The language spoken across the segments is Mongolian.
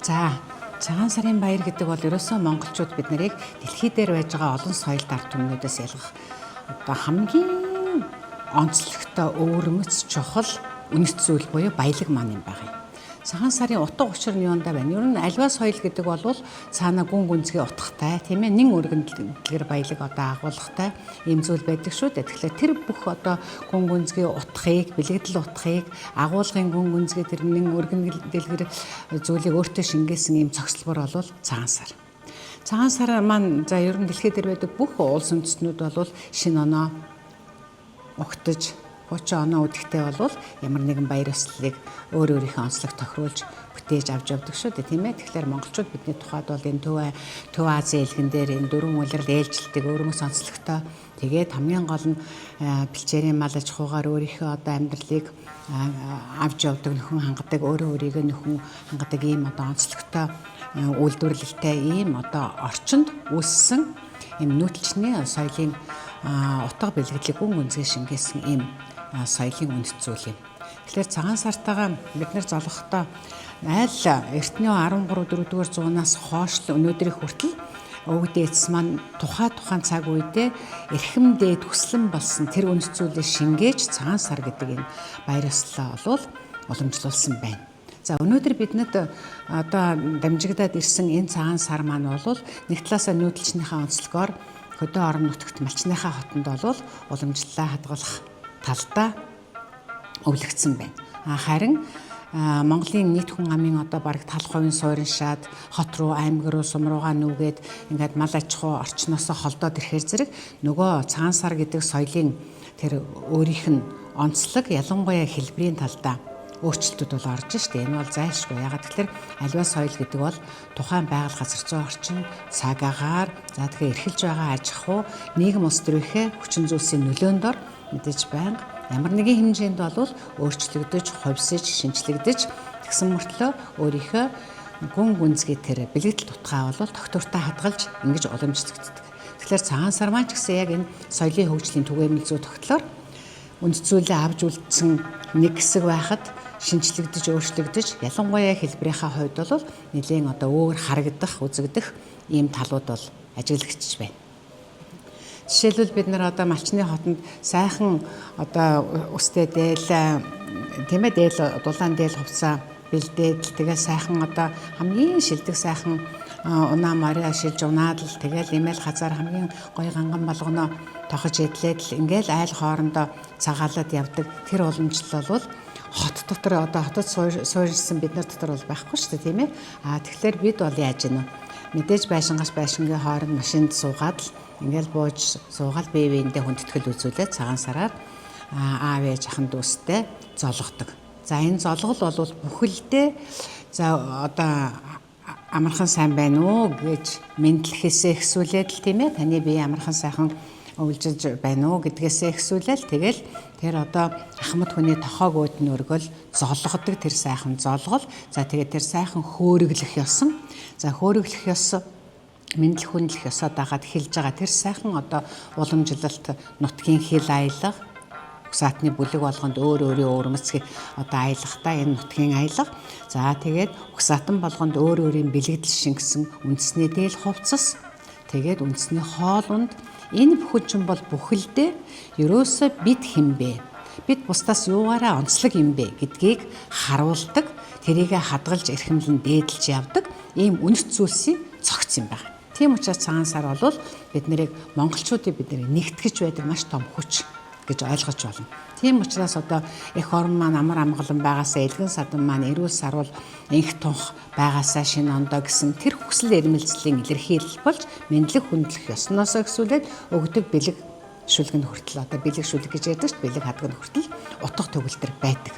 За, цагаан сарын баяр гэдэг бол ерөөсөө монголчууд бид нарыг дэлхий дээр байж байгаа олон соёл ард түмнүүдээс ялгах одоо хамгийн онцлогтой өвөрмөц чухал үнэт зүйл буюу баялаг маань юм байна. Цагаан сарын утга учир нь юундаа байна? Ер нь альва соёл гэдэг бол цаана гүн гүнзгий утгатай, тийм ээ, нэн өргөн дэлгэр баялаг одоо агуулгатай ийм зүйл байдаг шүү дээ. Тэгэхээр тэр бүх одоо гүн гүнзгий утгыг, бэлэгдэл утгыг, агуулгын гүн гүнзгий тэр нэн өргөн дэлгэр зүйлийг өөртөө шингээсэн ийм цогцлбор бол цагаан сар. Цагаан сар маань за ер нь дэлхийд дээр байдаг бүх улс үндэстнүүд бол шинэ оноо угтаж 30 оноо үдэхтэй бол ямар нэгэн баяр ёслолыг өөр өөрийнхөө онцлог тохируулж бүтээж авч явдаг шүү дээ, тийм ээ. Тэгэхээр монголчууд бидний тухайд бол энэ Төв Азийн элгэн дээр энэ дөрвөн улирал ээлжилдэг өөрөөс онцлогтой. Тэгээд хамгийн гол нь бэлчээрийн мал аж ахуйгаар өөрийнхөө одоо амьдралыг авч явдаг, нөхөн хангадаг, өөрөө өөрийгөө нөхөн хангадаг ийм одоо онцлогтой үйлдвэрлэлтэй ийм одоо орчинд үүссэн ийм нүүдэлчний соёлын утга бэлгэдлийг гүн гүнзгий шингээсэн ийм соёлын үнэт зүйл юм. Тэгэхээр цагаан сартаагаа бид нэр золгохдоо айл эртний 13-4-р зуунаас хойш өнөөдрийн хүртэл өвөг дээдс маань тухайн цаг үедээ эрхэм дээд хүслэн болсон тэр үнэт зүйлээ шингээж цагаан сар гэдэг энэ баяр ёслолоо бол уламжлуулсан байна. За өнөөдөр биднэд одоо дамжигдаад ирсэн энэ цагаан сар маань бол нэг талаасаа нүүдэлчнийхээ онцлогоор хөдөө орон нутагт малчныхаа хотонд бол уламжлалаа хадгалах талдаа өвлөгдсөн байна. Харин Монголын нийт хүн амын одоо бараг талх хувийн суурин шаад хот руу, аймаг руу, сум руугаа нүгээд ингээд мал аж ахуй орчноосоо холдоод ирэхээр зэрэг нөгөө цагаан сар гэдэг соёлын тэр өөрийнх нь онцлог ялангуяа хэлбэрийн талдаа өөрчлөлтүүд бол орж штэ. Энэ бол зайлшгүй. Ягаад гэвэл аливаа соёл гэдэг бол тухайн байгаль газар зүйн орчин, цаг агаар, за тэгэхээр эрхэлж байгаа аж ахуй, нийгэм улс төрийнхээ хүчин зүйлсийн нөлөөндор мэдээж байнга ямар нэгэн хэмжээнд бол өөрчлөгдөж, хувьсаж, шинжлэгдэж тэгсэн мөртлөө өөрийнхөө гүн гүнзгий тэр бэлэгдэл тутгаа бол тогтвортой хадгалж ингэж уламжлагддаг. Тэгэхээр цагаан сар маань ч гэсэн яг энэ соёлын хөгжлийн түгээмэл зүй тогтлоор үнд зүйлээ авж үлдсэн нэг хэсэг байхад шинжлэгдэж, өөрчлөгдөж, ялангуяа хэлбэрийнхаа хувьд бол нэлээд одоо өөр харагдах, үзэгдэх ийм талууд бол ажиглагдчих байна. Жишээлбэл бид нар одоо малчны хотонд сайхан одоо өстэй дээл, тийм ээ, дээл дулаан дээл хувцас бэлдээд тэгээ сайхан одоо хамгийн шилдэг сайхан унаа мария шилж унаад л тэгэл имэйл хазаар хамгийн гоё ганган болгоно тохож идлээд л ингээл айл хоорондоо цагаалаад явдаг тэр уламжлал бол хот дотор одоо хотод суурьсан бид нар дотор бол байхгүй шүү дээ, тийм ээ. Тэгэхээр бид бол яаж гэнэ? Мэдээж байшингаас байшингийн хооронд машинд суугаад л ингээл бууж суугаад бие биендээ хүндэтгэл үзүүлээд цагаан сараар аав ээж ахын дүүстэй золгодог. За энэ золгол бол бүхэлдээ за одоо амархан сайн байна уу гэж мэдлэхээсээ ихсүүлээд л, тийм ээ, таны бие амархан сайхан өвлжиж байна уу гэдгээсээ ихсүүлээл тэгэл тэр одоо ахмад хүний тохоог өөд нөргөл золгодог тэр сайхан золгол. За тэгээд тэр сайхан хөөрөглөх ёсон. За хөөрөглөх ёс мэдлэх хүндлэх ёсоо дагаад хэлж байгаа тэр сайхан одоо уламжлалт нутгийн хил аялга саатны бүлэг болгонд өөр өөрийн өвөрмөцгийг одоо аялгахтаа энэ нутгийн аялга. За тэгээд угсаатан болгонд өөр өөрийн бэлэгдэл шингэсэн үндэсний дээл хувцас. Тэгээд үндэсний хоолунд энэ бүхэн чинь бол бүхэлдээ ерөөсөө бид хинбэ? Бид бусдаас юугаараа онцлог юм бэ гэдгийг харуулдаг, тэрийгэ хадгалж эрхэмлэн дээдлж явдаг ийм үнэт зүйлсийн цогц юм байна. Тийм учраас цагаан сар бол бид нарыг монголчуудыг бид нарыг нэгтгэж байдаг маш том хүч гэж ойлгож байна. Тийм учраас одоо эх орн маань амар амгалан байгаасаа элгэн садан маань эрүүл сарвал инх тунх байгаасаа шинэ ондоо гэсэн тэр хүсэл эрмэлзлийн илэрхийлэл болж мэдлэг хүндлэх ёсноосоо гэсүүлээд өгдөг бэлэг шүлгэн хүртэл одоо бэлэг шүлэг гэж ярьдаг шүү дээ, бэлэг хадган хүртэл утга төгөлдөр байдаг.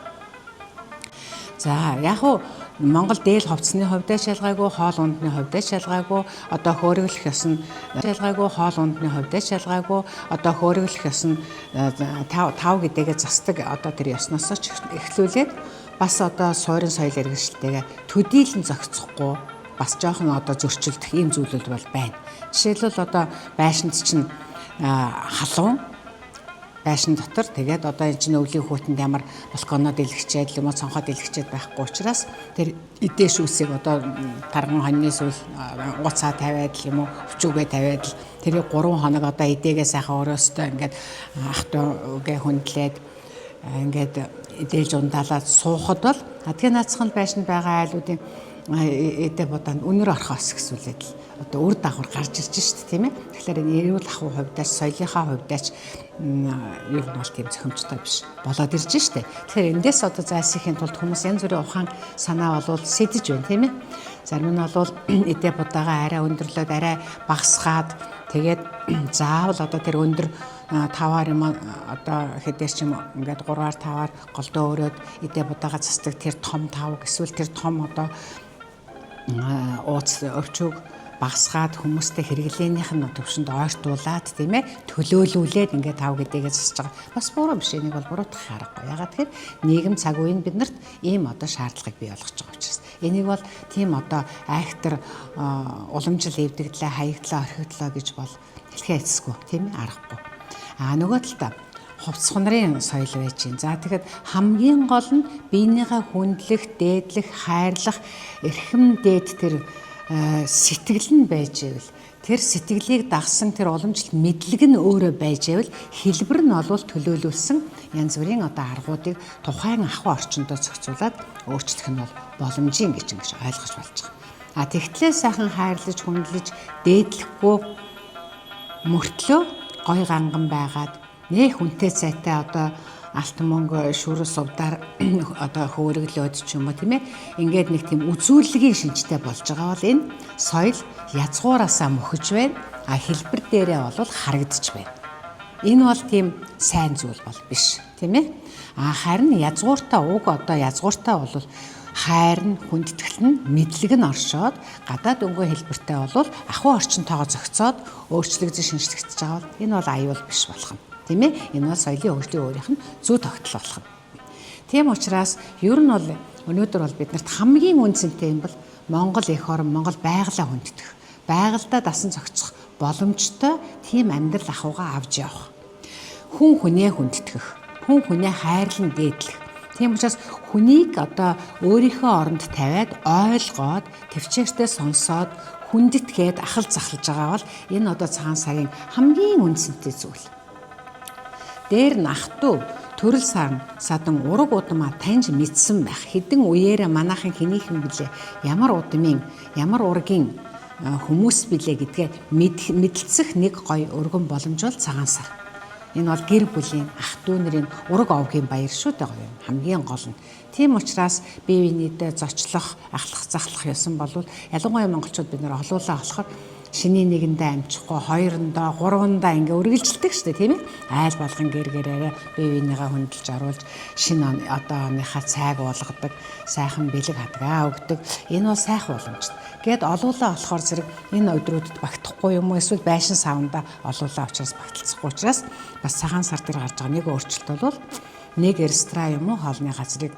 За яг уу Монгол дээл хувцсны хувьдаа шалгаагүй, хоол ундны хувьдаа шалгаагүй, одоо хөөрөглөх ёс нь шалгаагүй, хоол ундны хувьдаа шалгаагүй, одоо хөөрөглөх ёс нь 5 гэдээгээ засдаг одоо тэр ёсноосоо ч эхлүүлээд бас одоо суурин соёл иргэншилтэйгээ төдийлөн зохицохгүй бас жоохон одоо зөрчилдөх ийм зүйлүүд бол байна. Жишээлбэл одоо байшинд чинь халуун байшин дотор тэгээд одоо энэ чинь өвлийн хүүтэнд ямар балконоо дэлгэчээд юм уу цонхоо дэлгэчээд байхгүй учраас тэр эдээ шүүсийг одоо тарган хоньны сүүл уцаа тавиад юм уу өвчүүгээ тавиад тэрийг 3 хоног одоо эдээгээ сайхан өрөөстэй ингээд ах トゥ гээ хөндлээд ингээд эдээлж ундаалаад суухад бол адгийн наацхан байшинд байгаа айлуудын эдээ бодонд өнөр орхоос гэсүүлээд л одоо үр дагавар гарч ирж штэ тийм ээ. Тэгэхээр энэ эрүүл ахуй хувьдаач соёлынхаа хувьдаач ер нь бол тийм зохимжтой биш болоод ирж штэ. Тэгэхээр эндээс одоо зайлсхийхийн тулд хүмүүс янз бүрийн ухаан санаа болвол сэтэж байна тийм ээ. Зарим нь бол эдээ будаага арай өндөрлөөд арай багасгаад тэгээд заавал одоо тэр өндөр таваар юм одоо хэдээр ч юм ингээд 3-аар 5-аар голдоо өрөөд эдээ будаага засдаг тэр том тав эсвэл тэр том одоо ууц өвчөг багасгаад хүмүүстэй хэрэглээнийх нь төвшөнд ойртуулад тийм ээ төлөөлүүлээд ингээд тав гэдээгээ засаж байгаа. Бас буруу биш. Энийг бол буруутгах аргагүй. Ягаад тэгэхээр нийгэм цаг үеийн биднэрт ийм одоо шаардлагыг бий болгож байгаа учраас. Энийг бол тийм одоо айхтар уламжил эвдэглээ, хаягдлаа, орхигдлаа гэж бол хэлхээ эцэсгүй тийм ээ аргагүй. Нөгөө талдаа хувцас хунарын соёл байж гин. За тэгэхэд хамгийн гол нь биенийхээ хүндлэх, дээдлэх, хайрлах, эрхэм дээд тэр сэтгэл нь байж ивэл тэр сэтгэлийг дагсан тэр уламжлалт мэдлэг нь өөрөө байж ивэл хэлбэр нь олвол төлөөлүүлсэн янз бүрийн одоо аргуудыг тухайн ахуй орчиндөө зохицуулаад өөрчлөх нь бол боломжийн гэж ойлгож болж байгаа. Тэгтлээ сайхан хайрлаж, хүндлэж, дээдлэхгүй мөртлөө гой ганган байгаад нэх хүнтэй цайтай одоо алтан мөнгө шүрс увдаар одоо хөөрөглөөд ч юм уу тийм ээ ингээд нэг тийм үзүүлэлгийн шинжтэй болж байгаа бол энэ соёл язгуураасаа мөхөж байна. Хэлбэр дээрээ бол харагдаж байна. Энэ бол тийм сайн зүйл бол биш тийм ээ. Харин язгууртаа уг одоо язгууртаа бол хайр нь хүндэтгэл нь мэдлэг нь оршоод гадаад өнгөө хэлбэртэй бол ахуй орчинтойгоо зохицоод өөрчлөгдөж шинжлэгдэж байгаа бол энэ бол аюул биш болох юм. Тийм ээ. Энэ бол соёлын хөгжлийн өөрийнх нь зүй тогтол болох юм. Тийм учраас ер нь бол өнөөдөр бол биднэрт хамгийн үнцэнтэй юм бол Монгол эх орн, Монгол байгалаа хүндэтгэх, байгальдаа дасан зохицох боломжтой тийм амьдрал ахуйгаа авч явах. Хүн хүнээ хүндэтгэх, хүн хүнээ хайрлан дээдлэх. Тийм учраас хүнийг одоо өөрийнхөө оронд тавиад ойлгоод төвчээртэй сонсоод хүндэтгээд ахал захалж байгаа бол энэ одоо цагаан сарын хамгийн үнцэнтэй зүйл. Дээр нь ах トゥ төрөл садан ураг удмаа таньж мэдсэн байх. Хэдэн үеэрээ манайхан хэнийхэн билээ, ямар удмын, ямар ургийн хүмүүс билээ гэдгээ мэдлцэх нэг гоё өргөн боломж бол цагаан сар. Энэ бол гэр бүлийн ах トゥ нарын ураг овгийн баяр шүү дээ гоё юм. Хамгийн гол нь. Тийм учраас бие биенийдээ зочлох, ахлах, захлах ёсон болвол ялангуяа монголчууд бид нэр олуулаа болохоор шиний нэгэндээ амжихгүй, хоёрондоо, гурвандаа ингээ үргэлжилдэг шүү дээ, тийм ээ. Айл болгон гэр гэрээрээ бие биенийгээ хөндлөж оруулж шинэ одоо оныхаа цайг болгодог, сайхан бэлэг хадгаа өгдөг. Энэ бол сайхан боломж. Гэт олуулаа болохоор зэрэг энэ өдрүүдэд багтахгүй юм уу? Эсвэл байшин савнда олуулаа учраас багталцахгүй учраас бас цагаан сар дээр гарч байгаа нэг өөрчлөлт бол нэг ресторан юм уу хоолны газрыг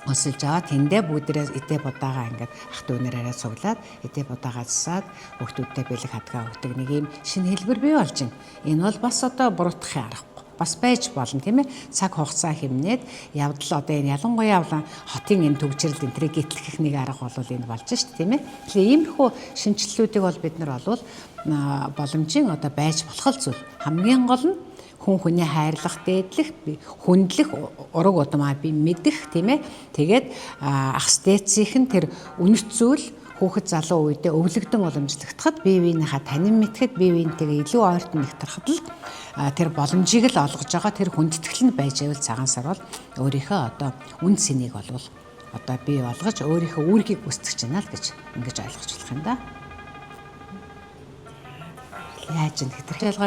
өсөлж аваад тэндээ бүгдээрээ эдээ будаагаа ингээд ах トゥ нэрээрээ цуглаад эдээ будаагаа засаад хүүхдүүдтэй бэлэг хадгаа өгдөг нэг юм шинэ хэлбэр бий болж байна. Энэ бол бас одоо буруутгахын аргагүй. Бас байж болно тийм ээ. Цаг хугацаа хэмнээд явдал одоо энэ ялангуяа хотын энэ төвчрэлд энтрийг гэтлэх нэг арга бол энэ болж шүү дээ тийм ээ. Тэгэхээр иймэрхүү шинжилэлүүдийг бол бид нар олвол боломжийн одоо байж болох зүйл. Хамгийн гол нь хүн хүнээ хайрлах, дээдлэх, хүндлэх, ураг удмаа би мэдэх тийм ээ. Тэгээд ахс дээдсийнх нь тэр үнэт зүйл хүүхэд залуу үедээ өвлөгдөн уламжлагдахад бие биенийхээ танин мэтгэд бие биентэйгээ илүү ойртон нэгтрахад л тэр боломжийг л олгож байгаа тэр хүндэтгэл нь байж байвал цагаан сар бол өөрийнхөө одоо үн цэнийг болвол одоо бий болгож өөрийнхөө үүргийг гүйцэтгэж байна л гэж ингэж ойлгож болох юм да. Яаж юм хэтэрхий